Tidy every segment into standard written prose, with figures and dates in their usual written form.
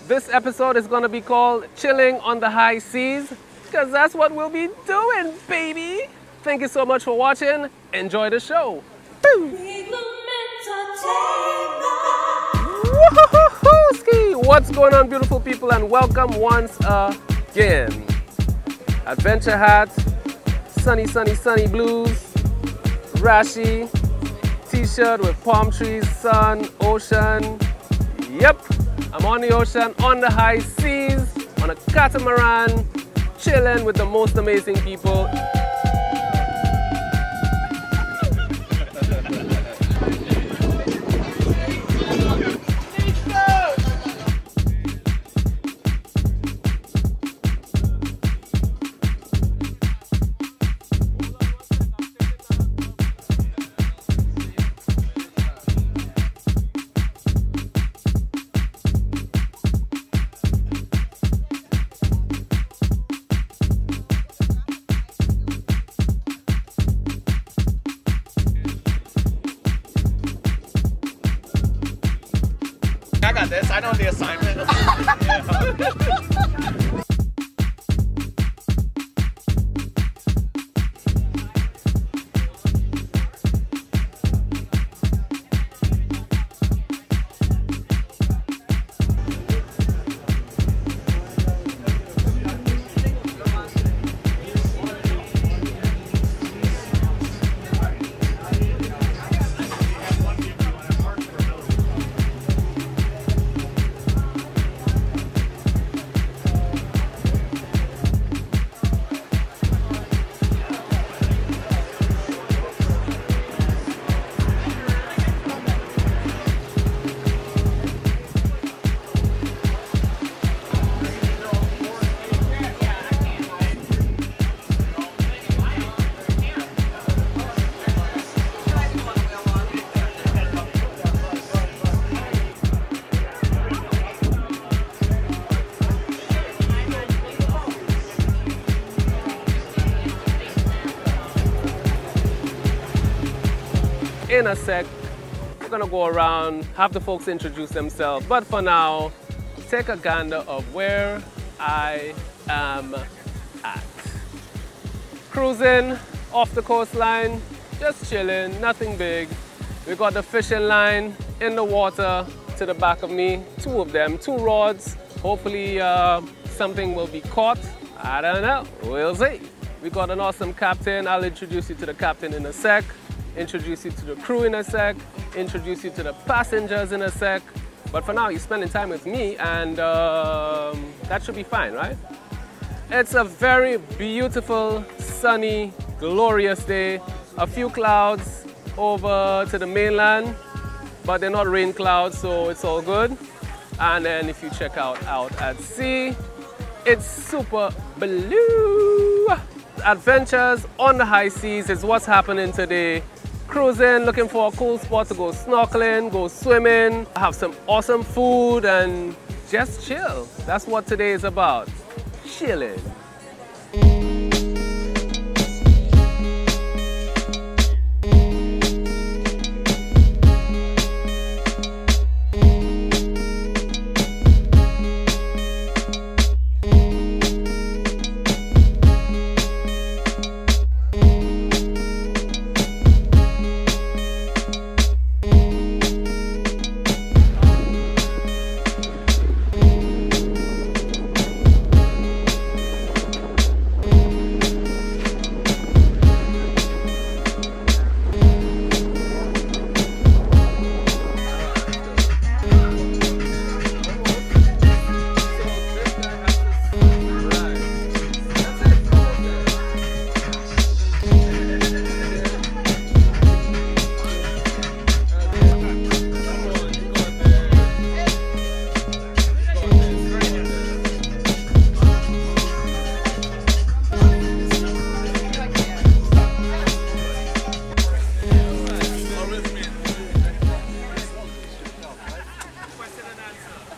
This episode is going to be called Chilling on the High Seas, because that's what we'll be doing, baby. Thank you so much for watching. Enjoy the show. What's going on, beautiful people, and welcome once again. Adventure hat, sunny, sunny, sunny blues, rashy, t-shirt with palm trees, sun, ocean. Yep, I'm on the ocean, on the high seas, on a catamaran, chilling with the most amazing people. I got this. I know the assignment. In a sec, we're gonna go around, have the folks introduce themselves, but for now, take a gander of where I am at. Cruising off the coastline, just chilling, nothing big. We got the fishing line in the water to the back of me, two of them, two rods. Hopefully something will be caught. I don't know, we'll see. We got an awesome captain. I'll introduce you to the captain in a sec. Introduce you to the crew in a sec, introduce you to the passengers in a sec. But for now, you're spending time with me, and that should be fine, right? It's a very beautiful, sunny, glorious day. A few clouds over to the mainland, but they're not rain clouds, so it's all good. And then if you check out at sea, it's super blue. Adventures on the high seas is what's happening today. Cruising, looking for a cool spot to go snorkeling, go swimming, have some awesome food, and just chill. That's what today is about. Chilling.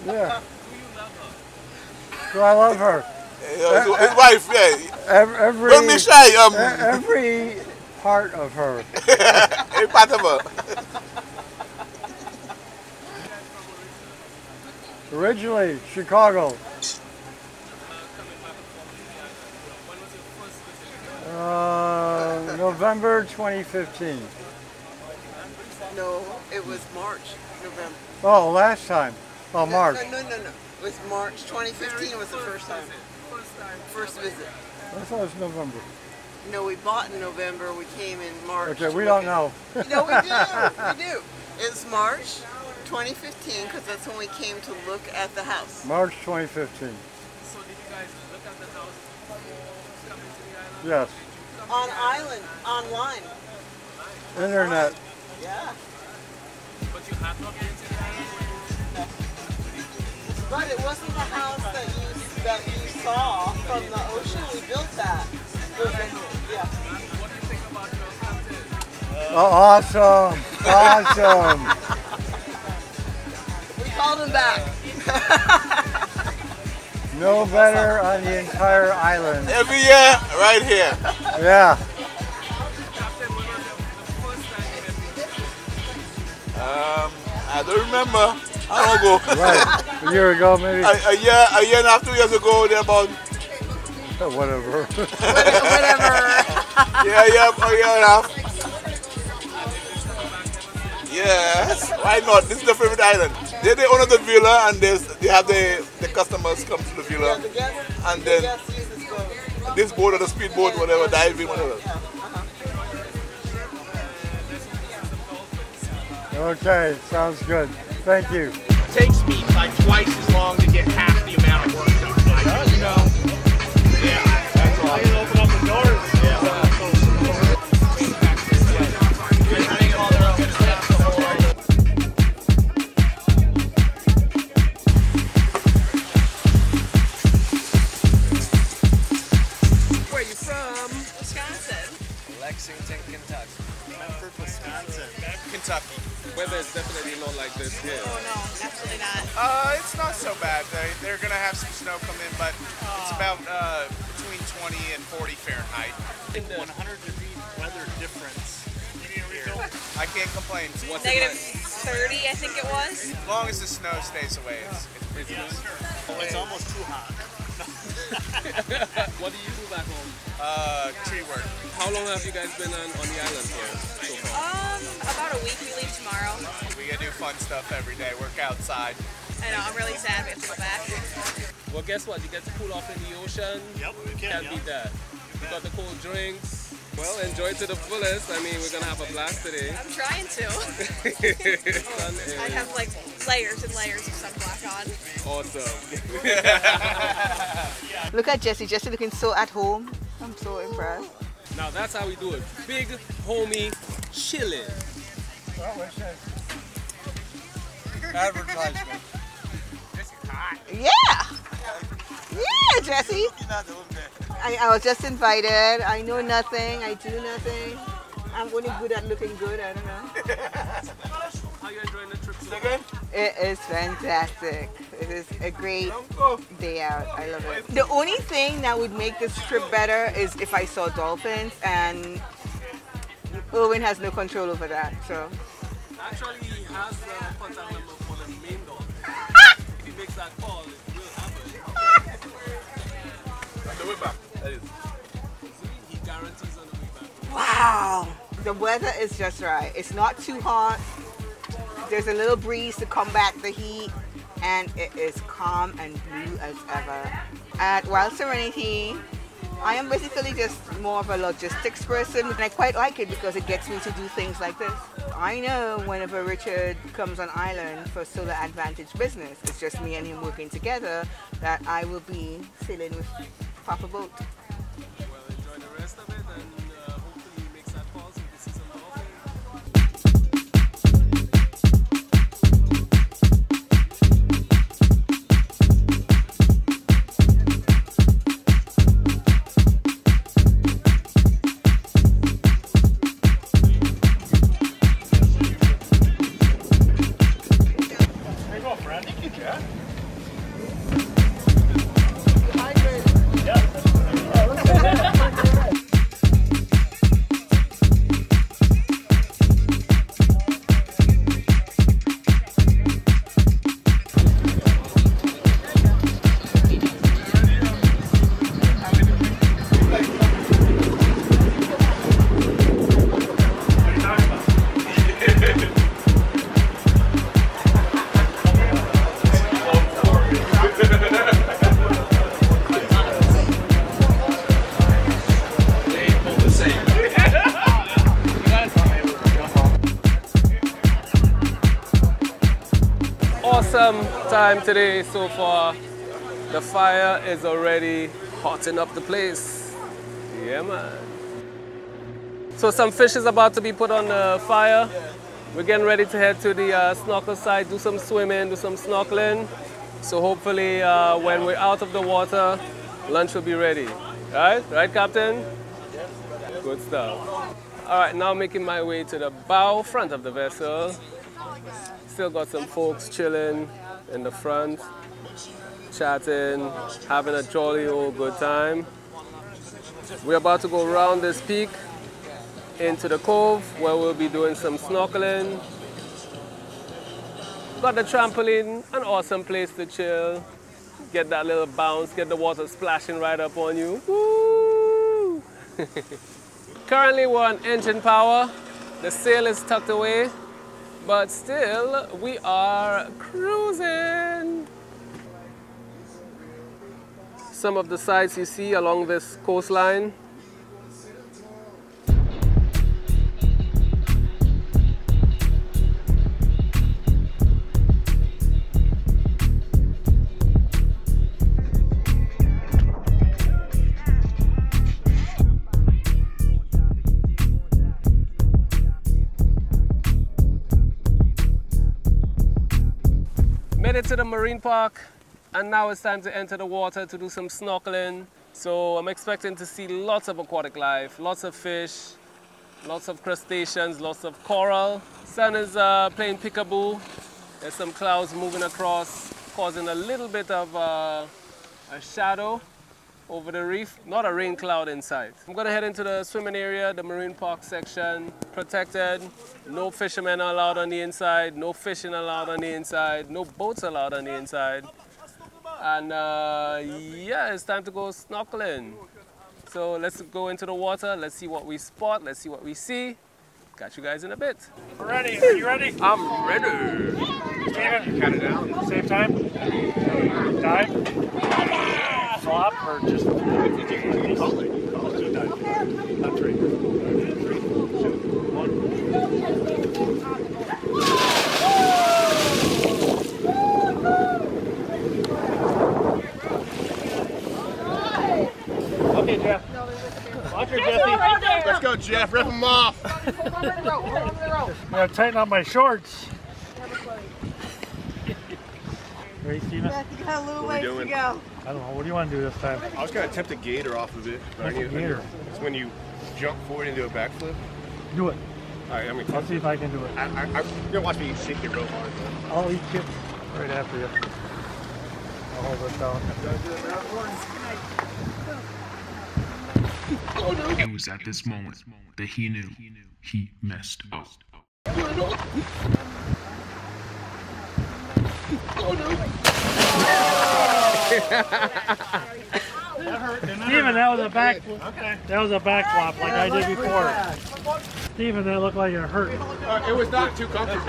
Yeah. Do I love her? His wife, yeah. Every Let me say, every part of her. every part of her. Originally, Chicago. November 2015. No, it was March, November. Oh, last time. Oh, March. No. It was March 2015 was the first time. First visit. I thought it was November. No, we bought in November. We came in March. Okay, we don't know. No, we do. We do. It's March 2015 because that's when we came to look at the house. March 2015. So did you guys look at the house coming to the island? Yes. On island, online. Internet. Yeah. But you have not been to the island? But it wasn't the house that you saw from the ocean. We built that. Yeah. What do you think about your content? Awesome. Awesome. We called him back. No better on the entire island. Every year, right here. Yeah. Captain, when was the first time you met me? I don't remember. I don't go. Right. A year ago, maybe. A year and a half, 2 years ago, they're about. Whatever. Whatever. Yeah, a year and a half. Yes, why not? This is the favorite island. They're the owner of the villa, and they have the customers come to the villa, and then this boat or the speedboat, whatever, diving, whatever. Okay, sounds good. Thank you. It takes me like twice as long to get half the amount of work done. Like, you know. Yeah, that's all. You open up the doors. Where you from? Wisconsin. Lexington, Kentucky. Medford, Wisconsin. Kentucky. Weather is definitely not like this here. Oh no, absolutely not. It's not so bad. They're going to have some snow come in, but it's about between 20 and 40 Fahrenheit. 100-degree weather difference. I can't complain. What's Negative it 30, I think it was. As long as the snow stays away, it's pretty good. It's almost too hot. like? What do you do back home? Tree work. How long have you guys been on the island for so far? About a week. We leave tomorrow. We get to do fun stuff every day, work outside. I know, I'm really sad we have to go back. Well, guess what? You get to cool off in the ocean. Yep, we can. Can't beat that. You got the cold drinks. Well, enjoy to the fullest. I mean, we're gonna have a blast today. I'm trying to. I have like layers and layers of sunblock on. Awesome. Look at Jesse. Jesse looking so at home. I'm so impressed. Now that's how we do it. Big homie chilling. Advertisement. Yeah. Yeah, Jesse. I was just invited. I know nothing. I do nothing. I'm only good at looking good. I don't know. How you enjoying the trip so far? It is fantastic. It is a great day out. I love it. The only thing that would make this trip better is if I saw dolphins, and Owen has no control over that. So. Actually, he has the contact number for the main dog. If he makes that call, it will happen. On the way back, that is. He guarantees on the way back. Wow. The weather is just right. It's not too hot. There's a little breeze to combat the heat, and it is calm and blue as ever. At Wild Serenity, I am basically just more of a logistics person, and I quite like it because it gets me to do things like this. I know whenever Richard comes on island for Solar Advantage business, it's just me and him working together, that I will be sailing with Papa Boat. Well, enjoy the rest of it, and hopefully he makes that call so we can see some dolphins. Yeah. time today so far. The fire is already hotting up the place. Yeah, man. So some fish is about to be put on the fire. We're getting ready to head to the snorkel side, do some swimming, do some snorkeling. So hopefully when we're out of the water, lunch will be ready. Right? Right, Captain? Good stuff. All right, now making my way to the bow front of the vessel. Still got some folks chilling in the front, chatting, having a jolly old good time. We're about to go around this peak into the cove where we'll be doing some snorkeling. Got the trampoline, an awesome place to chill. Get that little bounce, get the water splashing right up on you. Woo! Currently we're on engine power. The sail is tucked away, but still we are cruising. Some of the sights you see along this coastline. Made it to the marine park, and now it's time to enter the water to do some snorkeling. So I'm expecting to see lots of aquatic life, lots of fish, lots of crustaceans, lots of coral. Sun is playing peekaboo. There's some clouds moving across, causing a little bit of a shadow over the reef. Not a rain cloud in sight. I'm gonna head into the swimming area, the marine park section. Protected, no fishermen are allowed on the inside, no fishing allowed on the inside, no boats allowed on the inside. And yeah, it's time to go snorkeling. So let's go into the water, let's see what we spot, let's see what we see. Catch you guys in a bit. We're ready. Are you ready? I'm ready. Steven, count it down. Same time? Dive? Flop or just... Call it. Not three. 3, 2, 1. Okay, Jeff. Watch her, Jeffy. Let's go, Jeff. Rip them off. I gotta tighten up my shorts. Ready, Steven? You got a little ways to go. I don't know. What do you want to do this time? I was going to attempt a gator off of it. Gator? It's when you jump forward and do a backflip. Do it. All right, I'll see if I can do it. You're going to watch me shake it real hard. I'll eat it right after you. I'll hold it down. It was at this moment that he knew he messed up. Steven, that was a back. That was a back flop like I did before. Steven, that looked like it hurt. It was not too comfortable.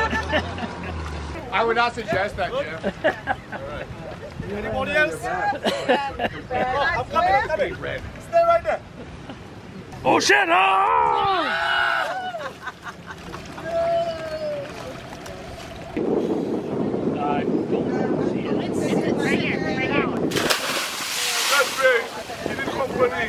I would not suggest that, Jeff. Anybody else? I'm coming. Red. Stay right there. Oh shit! Oh! I don't see it. Right here, right here. That's great. You didn't come for me.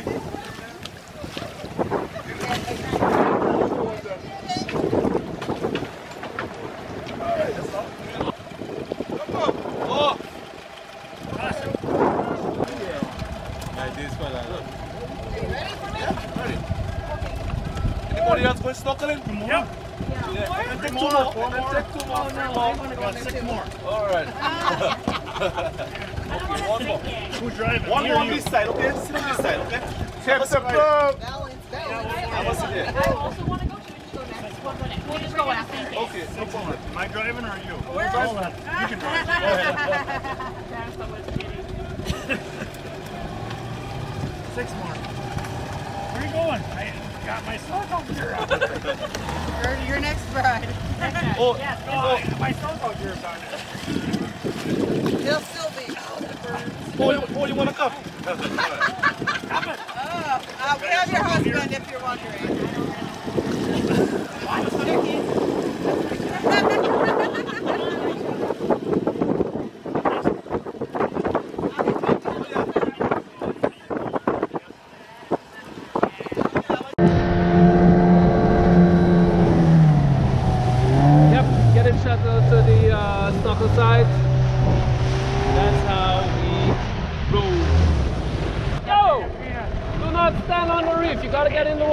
Anybody else going snorkeling? Yep. Take 2 more. Take 2 more. Got 6 more. All right. Okay, 1 more. Who's driving? 1 more on this side, okay? Sit on this side, okay? Tip the boat. I must have I also want to go to it. We'll just go after. Okay, no problem. Am I driving or are you? Where? Hold on. You can drive. Go ahead. 6 more. Where are you going? I got my snorkel gear on. Your next bride. Oh, yes. Oh, I got my snorkel gear on. They'll still be. Oh, you want to come? We have your husband if you're wondering.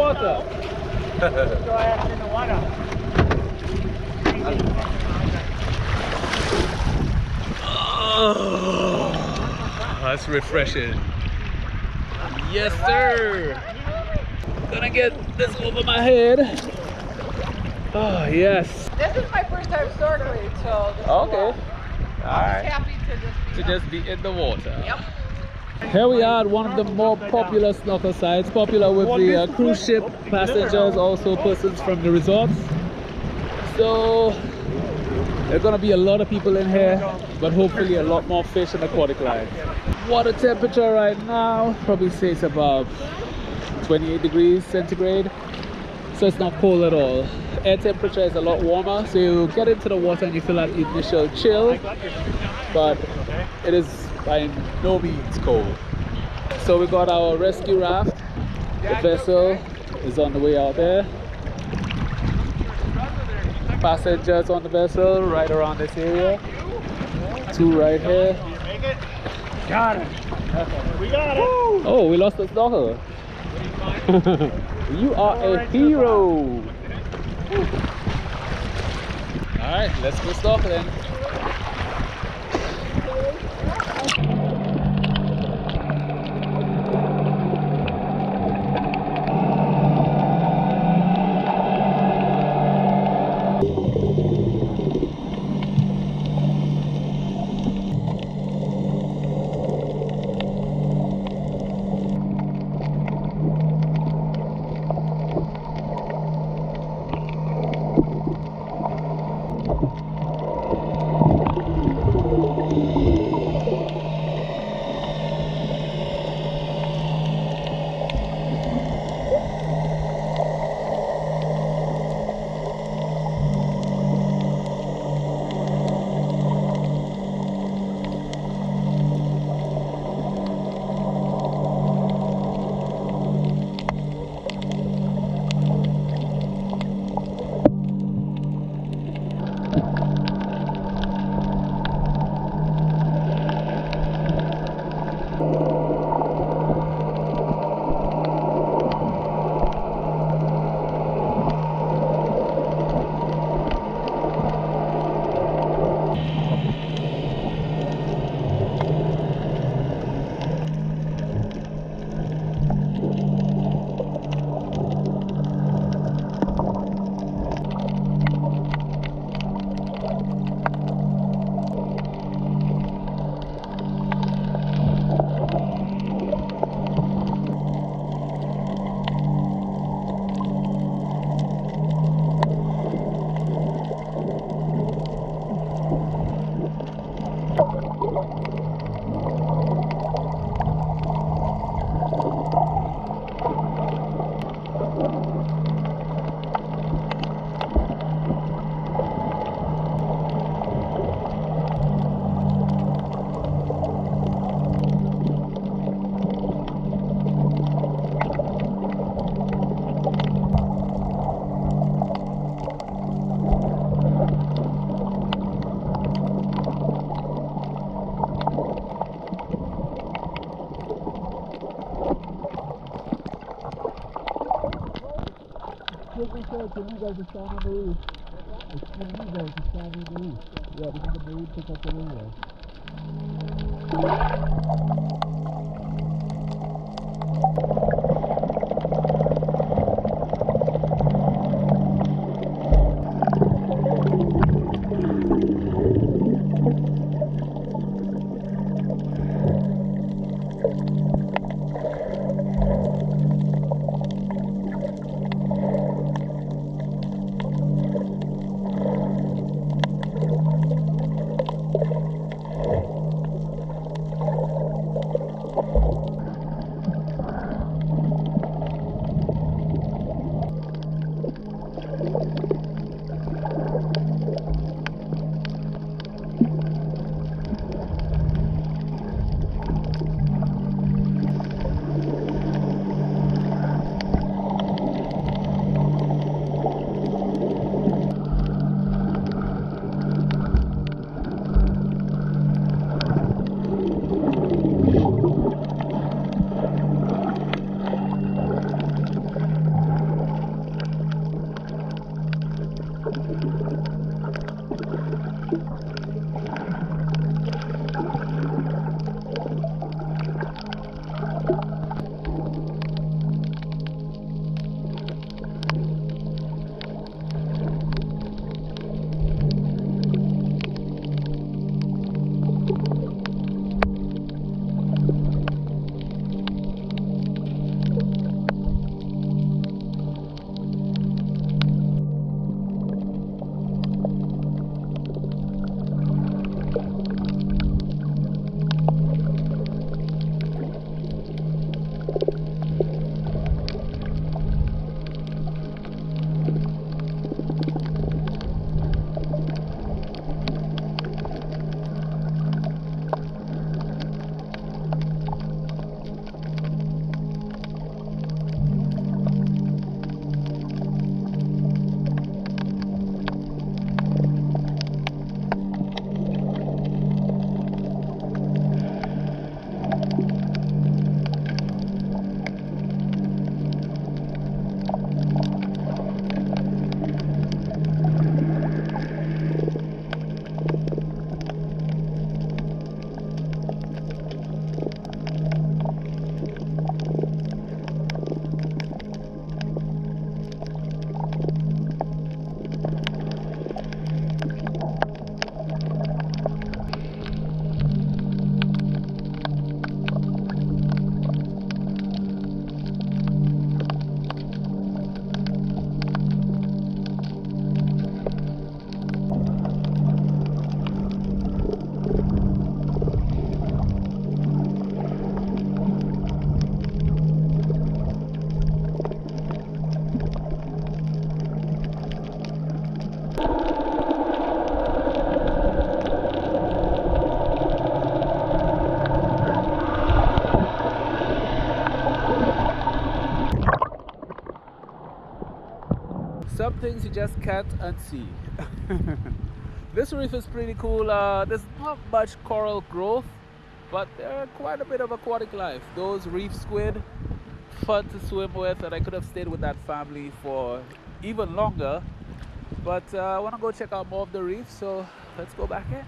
water. Go ahead in the water. Oh, that's refreshing. Yes, sir. Gonna get this over my head. Oh, yes. This is my first time snorkeling, so this is Okay. I'm just happy to just be in the water. Yep. Here we are at one of the more popular snorkel sites, popular with the cruise ship passengers, also persons from the resorts. So there are going to be a lot of people in here, but hopefully a lot more fish and aquatic life. Water temperature right now, probably say it's about 28 degrees centigrade, so it's not cold at all. Air temperature is a lot warmer, so you get into the water and you feel that initial chill, but it is by no means cold. So we got our rescue raft. The vessel is on the way out there. Passengers on the vessel right around this area. 2 right here. Got it. We got it. Oh, we lost the snorkel. You are a hero. Alright, let's go snorkeling. You guys are standing on the roof. It's you guys are standing on the roof. Yeah, because the marine pick up the radio. some things you just can't unsee. This reef is pretty cool. There's not much coral growth, but there's quite a bit of aquatic life. Those reef squid, fun to swim with, and I could have stayed with that family for even longer. But I want to go check out more of the reef, so let's go back in.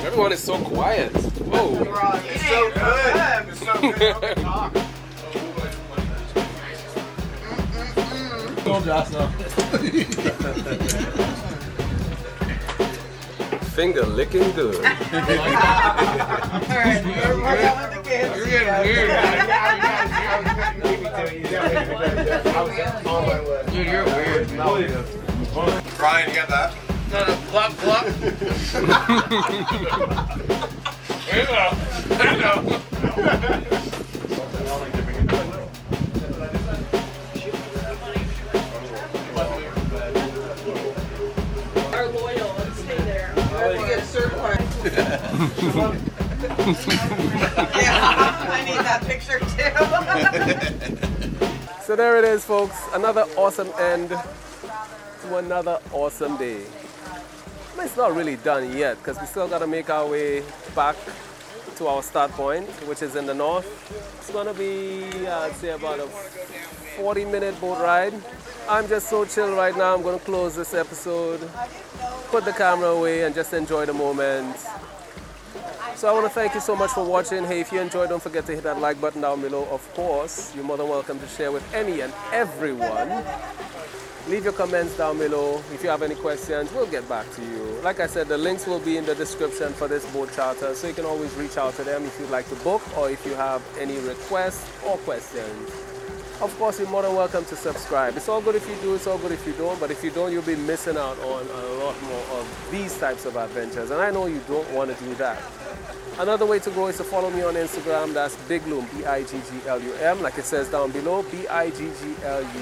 Everyone is so quiet. Whoa. It's so good. It's so good. Talk. Don't just now. Finger licking good. Alright, You're getting weird. Dude, you're weird. Brian, you got that? No, cluck, cluck. There you go. There you go. Are loyal and stay there. You get certified. Yeah, I need that picture too. So there it is, folks. Another awesome end to another awesome day. It's not really done yet because we still got to make our way back to our start point, which is in the north. It's going to be, I'd say, about a 40-minute boat ride. I'm just so chill right now. I'm going to close this episode, put the camera away, and just enjoy the moment. So I want to thank you so much for watching. Hey, if you enjoyed, don't forget to hit that like button down below. Of course, you're more than welcome to share with any and everyone. Leave your comments down below. If you have any questions, we'll get back to you. Like I said, the links will be in the description for this boat charter, so you can always reach out to them if you'd like to book or if you have any requests or questions. Of course, you're more than welcome to subscribe. It's all good if you do, it's all good if you don't, but if you don't, you'll be missing out on a lot more of these types of adventures, and I know you don't want to do that. Another way to grow is to follow me on Instagram. That's BIGGLUM, BIGGLUM, like it says down below, BIGGLUM.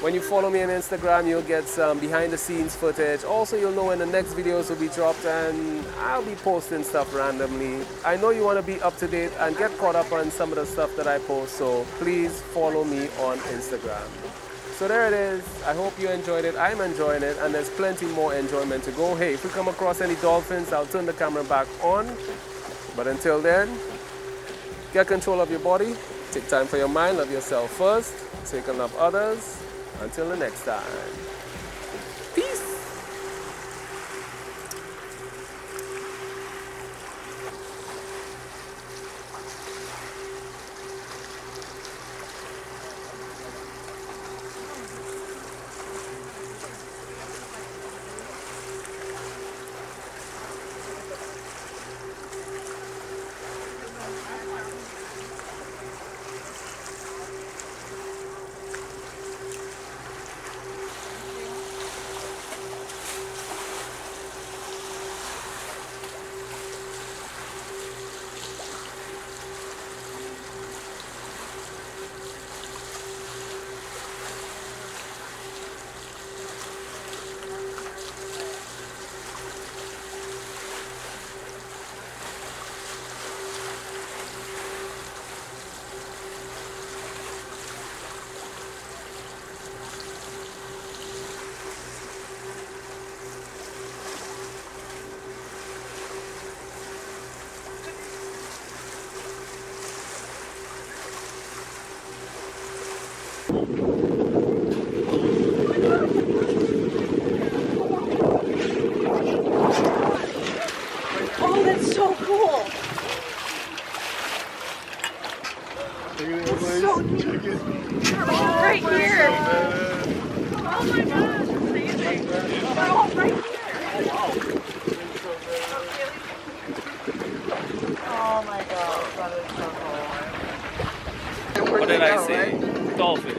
When you follow me on Instagram, you'll get some behind the scenes footage. Also, you'll know when the next videos will be dropped, and I'll be posting stuff randomly. I know you want to be up to date and get caught up on some of the stuff that I post, so please follow me on Instagram. So there it is. I hope you enjoyed it. I'm enjoying it, and there's plenty more enjoyment to go. Hey, if we come across any dolphins, I'll turn the camera back on. But until then, get control of your body. Take time for your mind. Love yourself first, so you can love others. Until the next time. Peace. Oh, that's so cool. That's so neat. Right here. Oh my gosh, that's amazing. They're all right here. Oh my gosh, that is so cool. What did I say? Dolphin.